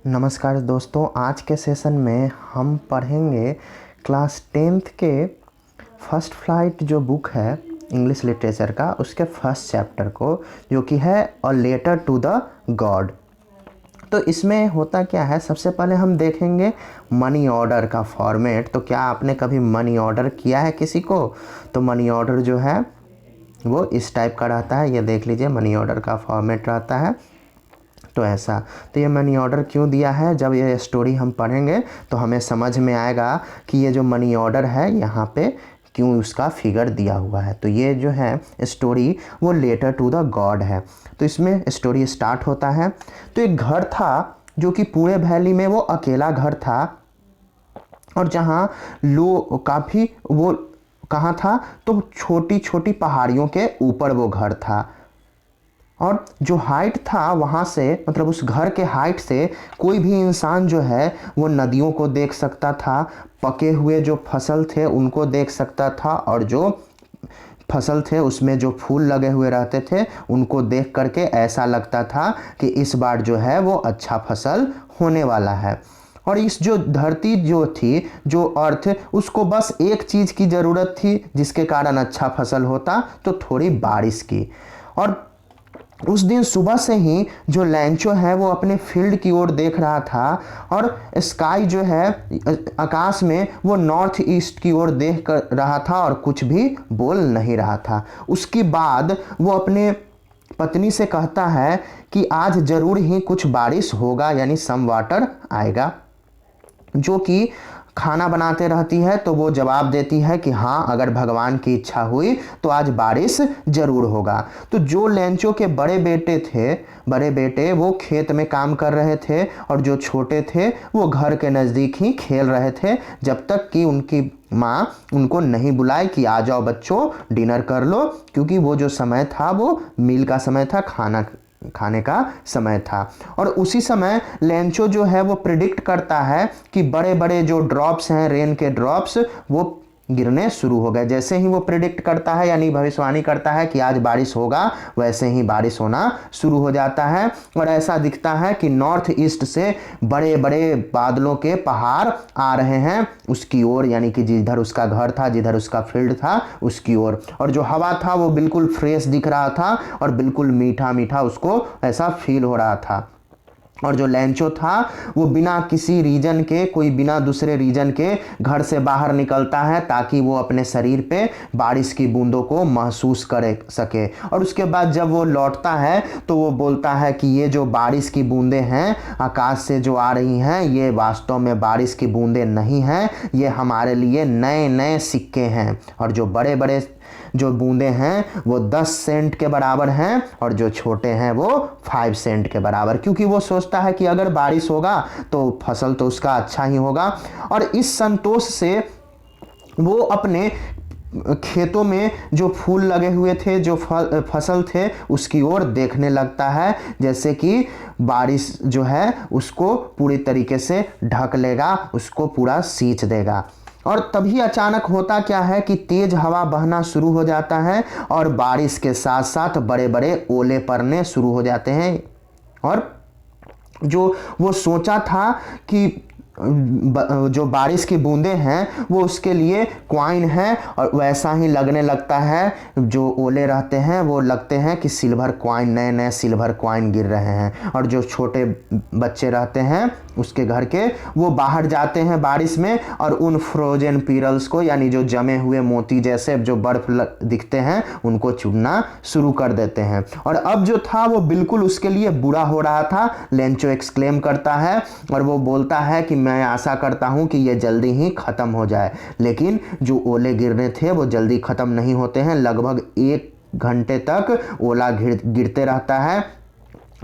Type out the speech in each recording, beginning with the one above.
नमस्कार दोस्तों, आज के सेशन में हम पढ़ेंगे क्लास 10th के फर्स्ट फ्लाइट जो बुक है इंग्लिश लिटरेचर का, उसके फर्स्ट चैप्टर को, जो कि है a letter to the God. तो इसमें होता क्या है, सबसे पहले हम देखेंगे मनी ऑर्डर का फॉर्मेट। तो क्या आपने कभी मनी ऑर्डर किया है किसी को? तो मनी ऑर्डर जो है वो इस टाइप का रहता है, ये देख लीजिए मनी ऑर्डर का फॉर्मेट रहता है। तो ऐसा, तो ये मनी ऑर्डर क्यों दिया है, जब ये स्टोरी हम पढ़ेंगे तो हमें समझ में आएगा कि ये जो मनी ऑर्डर है यहाँ पे क्यों उसका फिगर दिया हुआ है। तो ये जो है स्टोरी वो लेटर टू द गॉड है। तो इसमें स्टोरी स्टार्ट होता है। तो एक घर था जो कि पूरे वैली में वो अकेला घर था, और जहाँ लो काफ़ी वो कहाँ था, तो छोटी छोटी पहाड़ियों के ऊपर वो घर था। और जो हाइट था वहाँ से, मतलब उस घर के हाइट से कोई भी इंसान जो है वो नदियों को देख सकता था, पके हुए जो फसल थे उनको देख सकता था, और जो फसल थे उसमें जो फूल लगे हुए रहते थे उनको देख करके ऐसा लगता था कि इस बार जो है वो अच्छा फसल होने वाला है। और इस जो धरती जो थी, जो अर्थ, उसको बस एक चीज़ की ज़रूरत थी जिसके कारण अच्छा फसल होता, तो थोड़ी बारिश की। और उस दिन सुबह से ही जो लैंचो है वो अपने फील्ड की ओर देख रहा था, और स्काई जो है आकाश में वो नॉर्थ ईस्ट की ओर देख कर रहा था और कुछ भी बोल नहीं रहा था। उसके बाद वो अपने पत्नी से कहता है कि आज ज़रूर ही कुछ बारिश होगा, यानी सम वाटर आएगा। जो कि खाना बनाते रहती है, तो वो जवाब देती है कि हाँ, अगर भगवान की इच्छा हुई तो आज बारिश ज़रूर होगा। तो जो लेंचो के बड़े बेटे वो खेत में काम कर रहे थे, और जो छोटे थे वो घर के नज़दीक ही खेल रहे थे, जब तक कि उनकी माँ उनको नहीं बुलाए कि आ जाओ बच्चों डिनर कर लो, क्योंकि वो जो समय था वो मील का समय था, खाना खाने का समय था। और उसी समय लेंचो जो है वो प्रिडिक्ट करता है कि बड़े बड़े जो ड्रॉप्स हैं, रेन के ड्रॉप्स, वो गिरने शुरू हो गए। जैसे ही वो प्रिडिक्ट करता है, यानी भविष्यवाणी करता है कि आज बारिश होगा, वैसे ही बारिश होना शुरू हो जाता है। और ऐसा दिखता है कि नॉर्थ ईस्ट से बड़े बड़े बादलों के पहाड़ आ रहे हैं उसकी ओर, यानी कि जिधर उसका घर था, जिधर उसका फील्ड था, उसकी ओर। और जो हवा था वो बिल्कुल फ्रेश दिख रहा था, और बिल्कुल मीठा मीठा उसको ऐसा फील हो रहा था। और जो लैंचो था वो बिना किसी रीजन के, कोई बिना दूसरे रीजन के घर से बाहर निकलता है, ताकि वो अपने शरीर पे बारिश की बूंदों को महसूस कर सके। और उसके बाद जब वो लौटता है तो वो बोलता है कि ये जो बारिश की बूंदें हैं आकाश से जो आ रही हैं, ये वास्तव में बारिश की बूंदें नहीं हैं, ये हमारे लिए नए नए सिक्के हैं। और जो बड़े बड़े जो बूंदें हैं वो 10 सेंट के बराबर हैं, और जो छोटे हैं वो 5 सेंट के बराबर, क्योंकि वो सोचता है कि अगर बारिश होगा तो फसल तो उसका अच्छा ही होगा। और इस संतोष से वो अपने खेतों में जो फूल लगे हुए थे, जो फसल थे, उसकी ओर देखने लगता है, जैसे कि बारिश जो है उसको पूरी तरीके से ढक लेगा, उसको पूरा सींच देगा। और तभी अचानक होता क्या है कि तेज हवा बहना शुरू हो जाता है, और बारिश के साथ साथ बड़े बड़े ओले पड़ने शुरू हो जाते हैं। और जो वो सोचा था कि जो बारिश की बूंदें हैं वो उसके लिए क्वाइन है, और वैसा ही लगने लगता है। जो ओले रहते हैं वो लगते हैं कि सिल्वर क्वाइन, नए नए सिल्वर क्वाइन गिर रहे हैं। और जो छोटे बच्चे रहते हैं उसके घर के, वो बाहर जाते हैं बारिश में, और उन फ्रोजन पीरल्स को, यानी जो जमे हुए मोती जैसे जो बर्फ दिखते हैं, उनको चुनना शुरू कर देते हैं। और अब जो था वो बिल्कुल उसके लिए बुरा हो रहा था। लेंचो एक्सक्लेम करता है और वो बोलता है कि मैं आशा करता हूं कि ये जल्दी ही ख़त्म हो जाए। लेकिन जो ओले गिरने थे वो जल्दी ख़त्म नहीं होते हैं, लगभग 1 घंटे तक ओला गिरते रहता है,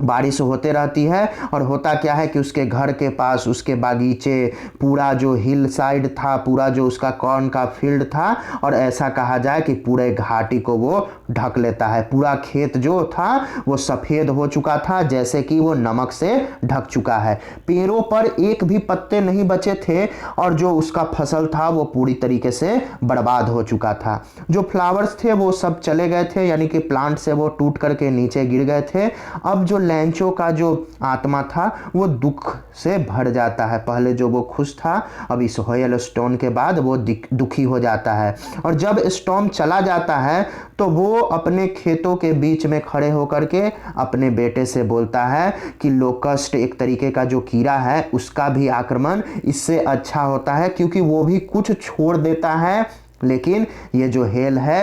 बारिश होते रहती है। और होता क्या है कि उसके घर के पास, उसके बागीचे, पूरा जो हिल साइड था, पूरा जो उसका कॉर्न का फील्ड था, और ऐसा कहा जाए कि पूरे घाटी को वो ढक लेता है। पूरा खेत जो था वो सफ़ेद हो चुका था, जैसे कि वो नमक से ढक चुका है। पेड़ों पर एक भी पत्ते नहीं बचे थे, और जो उसका फसल था वो पूरी तरीके से बर्बाद हो चुका था। जो फ्लावर्स थे वो सब चले गए थे, यानी कि प्लांट से वो टूट करके नीचे गिर गए थे। अब जो लैंचो का जो आत्मा था वो दुख से भर जाता है। पहले जो वो खुश था, अब इस हेल स्टॉर्म के बाद वो दुखी हो जाता है। और जब स्टॉर्म चला जाता है तो वो अपने खेतों के बीच में खड़े होकर के अपने बेटे से बोलता है कि लोकस्ट एक तरीके का जो कीड़ा है उसका भी आक्रमण इससे अच्छा होता है, क्योंकि वो भी कुछ छोड़ देता है, लेकिन ये जो हेल है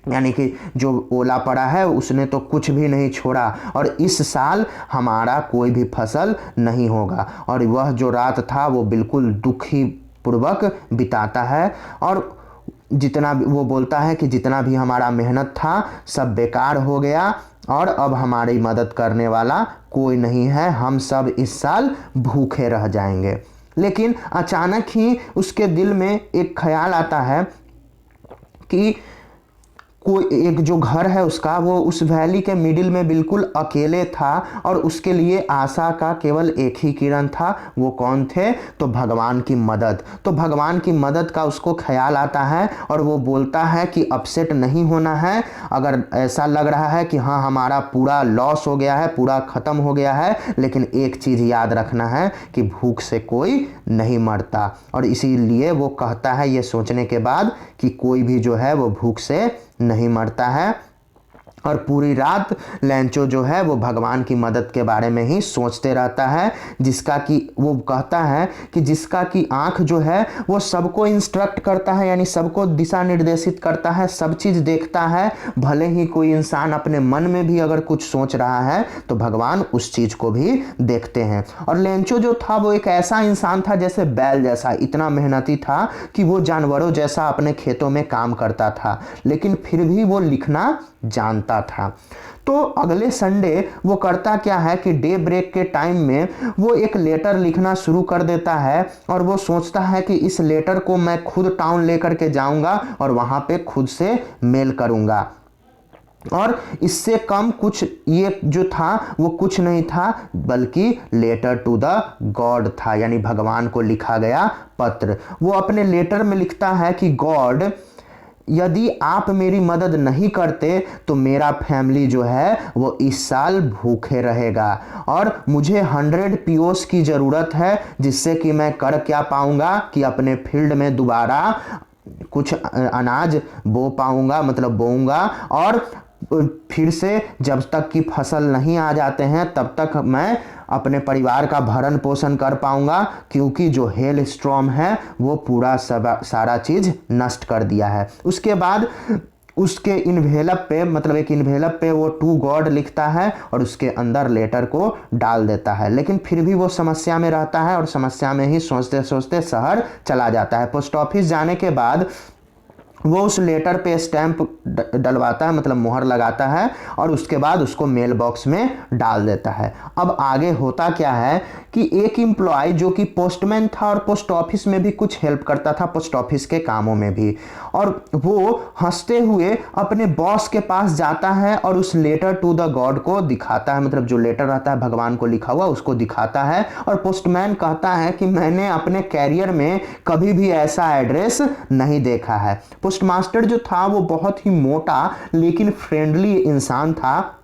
यानी कि जो ओला पड़ा है उसने तो कुछ भी नहीं छोड़ा, और इस साल हमारा कोई भी फसल नहीं होगा। और वह जो रात था वो बिल्कुल दुखी पूर्वक बिताता है, और जितना भी वो बोलता है कि जितना भी हमारा मेहनत था सब बेकार हो गया, और अब हमारी मदद करने वाला कोई नहीं है, हम सब इस साल भूखे रह जाएंगे। लेकिन अचानक ही उसके दिल में एक ख्याल आता है कि कोई एक जो घर है उसका, वो उस वैली के मिडिल में बिल्कुल अकेले था, और उसके लिए आशा का केवल एक ही किरण था। वो कौन थे? तो भगवान की मदद। तो भगवान की मदद का उसको ख्याल आता है, और वो बोलता है कि अपसेट नहीं होना है। अगर ऐसा लग रहा है कि हाँ हमारा पूरा लॉस हो गया है, पूरा ख़त्म हो गया है, लेकिन एक चीज़ याद रखना है कि भूख से कोई नहीं मरता। और इसीलिए वो कहता है ये सोचने के बाद कि कोई भी जो है वो भूख से नहीं मरता है। और पूरी रात लैंचो जो है वो भगवान की मदद के बारे में ही सोचते रहता है, जिसका कि वो कहता है कि जिसका कि आँख जो है वो सबको इंस्ट्रक्ट करता है, यानी सबको दिशा निर्देशित करता है, सब चीज़ देखता है। भले ही कोई इंसान अपने मन में भी अगर कुछ सोच रहा है तो भगवान उस चीज़ को भी देखते हैं। और लैंचो जो था वो एक ऐसा इंसान था जैसे बैल जैसा, इतना मेहनती था कि वो जानवरों जैसा अपने खेतों में काम करता था, लेकिन फिर भी वो लिखना जानता था। तो अगले संडे वो करता क्या है कि डे ब्रेक के टाइम में वो एक लेटर लिखना शुरू कर देता है, और वो सोचता है कि इस लेटर को मैं खुद टाउन लेकर के जाऊंगा और वहां पे खुद से मेल करूंगा। और इससे कम कुछ ये जो था वो कुछ नहीं था, बल्कि लेटर टू द गॉड था, यानी भगवान को लिखा गया पत्र। वो अपने लेटर में लिखता है कि गॉड, यदि आप मेरी मदद नहीं करते तो मेरा फैमिली जो है वो इस साल भूखे रहेगा, और मुझे 100 पीओस की ज़रूरत है, जिससे कि मैं कर क्या पाऊंगा कि अपने फील्ड में दोबारा कुछ अनाज बो पाऊंगा, मतलब बोऊंगा, और फिर से जब तक कि फसल नहीं आ जाते हैं तब तक मैं अपने परिवार का भरण पोषण कर पाऊंगा, क्योंकि जो हेल स्टॉर्म है वो पूरा सारा चीज़ नष्ट कर दिया है। उसके बाद उसके इन्वेलप पे, मतलब एक इन्वेलप पे वो टू गॉड लिखता है और उसके अंदर लेटर को डाल देता है, लेकिन फिर भी वो समस्या में रहता है, और समस्या में ही सोचते सोचते शहर चला जाता है। पोस्ट ऑफिस जाने के बाद वो उस लेटर पे स्टैंप डलवाता है, मतलब मोहर लगाता है, और उसके बाद उसको मेल बॉक्स में डाल देता है। अब आगे होता क्या है कि एक एम्प्लॉय जो कि पोस्टमैन था और पोस्ट ऑफिस में भी कुछ हेल्प करता था, पोस्ट ऑफिस के कामों में भी, और वो हंसते हुए अपने बॉस के पास जाता है और उस लेटर टू द गॉड को दिखाता है, मतलब जो लेटर रहता है भगवान को लिखा हुआ उसको दिखाता है। और पोस्टमैन कहता है कि मैंने अपने कैरियर में कभी भी ऐसा एड्रेस नहीं देखा है। पोस्टमास्टर जो था वो बहुत ही मोटा लेकिन फ्रेंडली इंसान था,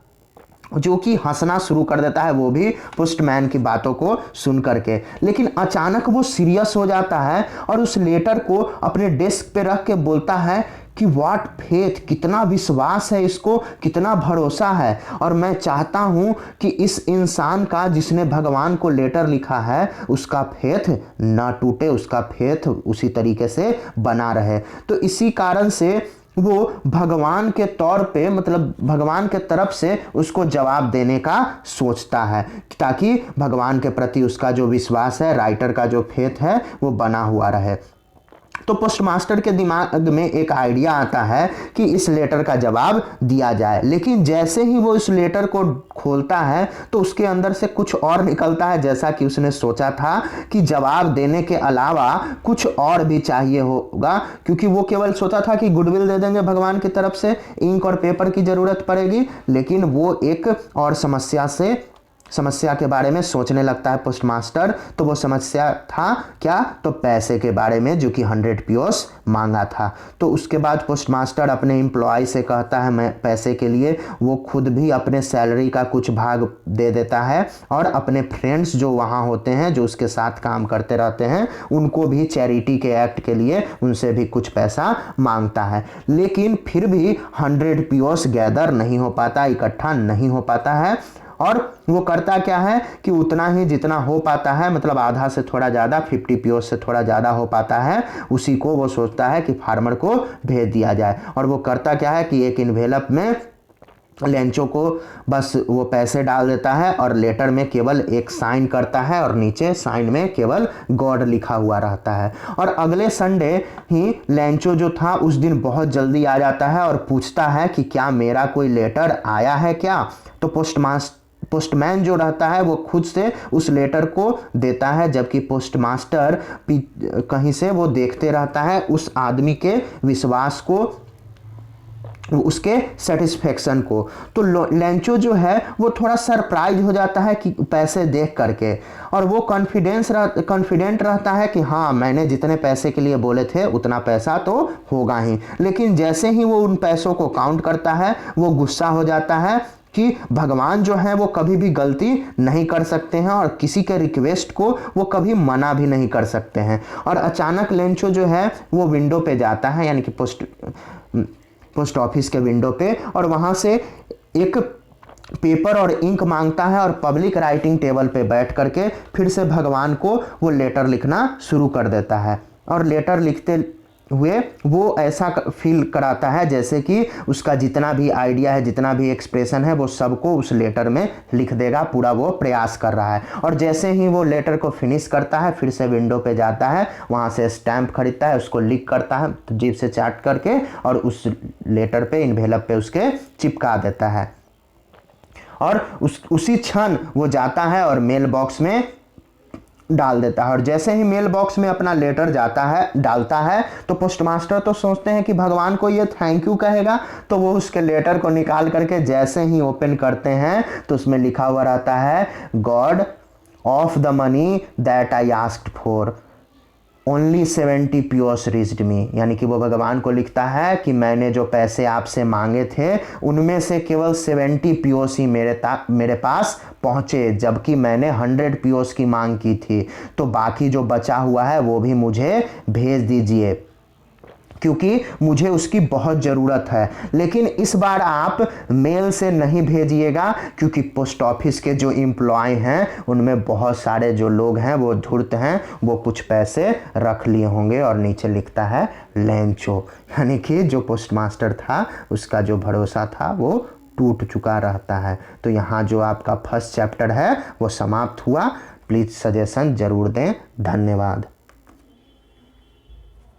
जो कि हंसना शुरू कर देता है, वो भी पोस्टमैन की बातों को सुन करके। लेकिन अचानक वो सीरियस हो जाता है और उस लेटर को अपने डेस्क पे रख के बोलता है कि व्हाट फेथ, कितना विश्वास है इसको, कितना भरोसा है, और मैं चाहता हूं कि इस इंसान का जिसने भगवान को लेटर लिखा है उसका फेथ ना टूटे, उसका फेथ उसी तरीके से बना रहे। तो इसी कारण से वो भगवान के तौर पे, मतलब भगवान के तरफ से उसको जवाब देने का सोचता है, ताकि भगवान के प्रति उसका जो विश्वास है, राइटर का जो फेथ है वो बना हुआ रहे। तो पोस्टमास्टर के दिमाग में एक आइडिया आता है कि इस लेटर का जवाब दिया जाए, लेकिन जैसे ही वो इस लेटर को खोलता है तो उसके अंदर से कुछ और निकलता है, जैसा कि उसने सोचा था कि जवाब देने के अलावा कुछ और भी चाहिए होगा, क्योंकि वो केवल सोचा था कि गुडविल दे देंगे भगवान की तरफ से, इंक और पेपर की ज़रूरत पड़ेगी, लेकिन वो एक और समस्या से समस्या के बारे में सोचने लगता है पोस्ट मास्टर। तो वो समस्या था क्या, तो पैसे के बारे में, जो कि 100 पीओस मांगा था। तो उसके बाद पोस्ट मास्टर अपने एम्प्लॉय से कहता है मैं पैसे के लिए, वो खुद भी अपने सैलरी का कुछ भाग दे देता है और अपने फ्रेंड्स जो वहाँ होते हैं, जो उसके साथ काम करते रहते हैं, उनको भी चैरिटी के एक्ट के लिए उनसे भी कुछ पैसा मांगता है। लेकिन फिर भी 100 पीओस गैदर नहीं हो पाता, इकट्ठा नहीं हो पाता है। और वो करता क्या है कि उतना ही जितना हो पाता है, मतलब आधा से थोड़ा ज़्यादा, 50 पीओस से थोड़ा ज़्यादा हो पाता है, उसी को वो सोचता है कि फार्मर को भेज दिया जाए। और वो करता क्या है कि एक इन्वेलप में लेंचो को बस वो पैसे डाल देता है और लेटर में केवल एक साइन करता है और नीचे साइन में केवल गॉड लिखा हुआ रहता है। और अगले संडे ही लेंचो जो था उस दिन बहुत जल्दी आ जाता है और पूछता है कि क्या मेरा कोई लेटर आया है क्या। तो पोस्टमैन जो रहता है वो खुद से उस लेटर को देता है, जबकि पोस्टमास्टर कहीं से वो देखते रहता है उस आदमी के विश्वास को, उसके सेटिस्फेक्शन को। तो लेंचो जो है वो थोड़ा सरप्राइज हो जाता है कि पैसे देख करके, और वो कॉन्फिडेंट रहता है कि हाँ मैंने जितने पैसे के लिए बोले थे उतना पैसा तो होगा ही। लेकिन जैसे ही वो उन पैसों को काउंट करता है वो गुस्सा हो जाता है कि भगवान जो है वो कभी भी गलती नहीं कर सकते हैं और किसी के रिक्वेस्ट को वो कभी मना भी नहीं कर सकते हैं। और अचानक लेंचो जो है वो विंडो पे जाता है, यानी कि पोस्ट ऑफिस के विंडो पे, और वहाँ से एक पेपर और इंक मांगता है और पब्लिक राइटिंग टेबल पे बैठ करके फिर से भगवान को वो लेटर लिखना शुरू कर देता है। और लेटर लिखते हुए वो ऐसा फील कराता है जैसे कि उसका जितना भी आइडिया है, जितना भी एक्सप्रेशन है, वो सबको उस लेटर में लिख देगा, पूरा वो प्रयास कर रहा है। और जैसे ही वो लेटर को फिनिश करता है फिर से विंडो पे जाता है, वहाँ से स्टैम्प खरीदता है, उसको लिख करता है जीप से चाट करके और उस लेटर पे, इन्वेलप पे उसके चिपका देता है। और उसी क्षण वो जाता है और मेल बॉक्स में डाल देता है। और जैसे ही मेल बॉक्स में अपना लेटर डालता है तो पोस्टमास्टर तो सोचते हैं कि भगवान को ये थैंक यू कहेगा, तो वो उसके लेटर को निकाल करके जैसे ही ओपन करते हैं तो उसमें लिखा हुआ रहता है god of the money that I asked for only 70 पीओस रीच्ड मी। यानी कि वो भगवान को लिखता है कि मैंने जो पैसे आपसे मांगे थे उनमें से केवल 70 पीओस ही मेरे पास पहुँचे, जबकि मैंने 100 पीओस की मांग की थी। तो बाकी जो बचा हुआ है वो भी मुझे भेज दीजिए, क्योंकि मुझे उसकी बहुत ज़रूरत है। लेकिन इस बार आप मेल से नहीं भेजिएगा, क्योंकि पोस्ट ऑफिस के जो एम्प्लॉय हैं उनमें बहुत सारे जो लोग हैं वो धूर्त हैं, वो कुछ पैसे रख लिए होंगे। और नीचे लिखता है लेंचो, यानी कि जो पोस्टमास्टर था उसका जो भरोसा था वो टूट चुका रहता है। तो यहाँ जो आपका फर्स्ट चैप्टर है वो समाप्त हुआ। प्लीज़ सजेशन ज़रूर दें। धन्यवाद।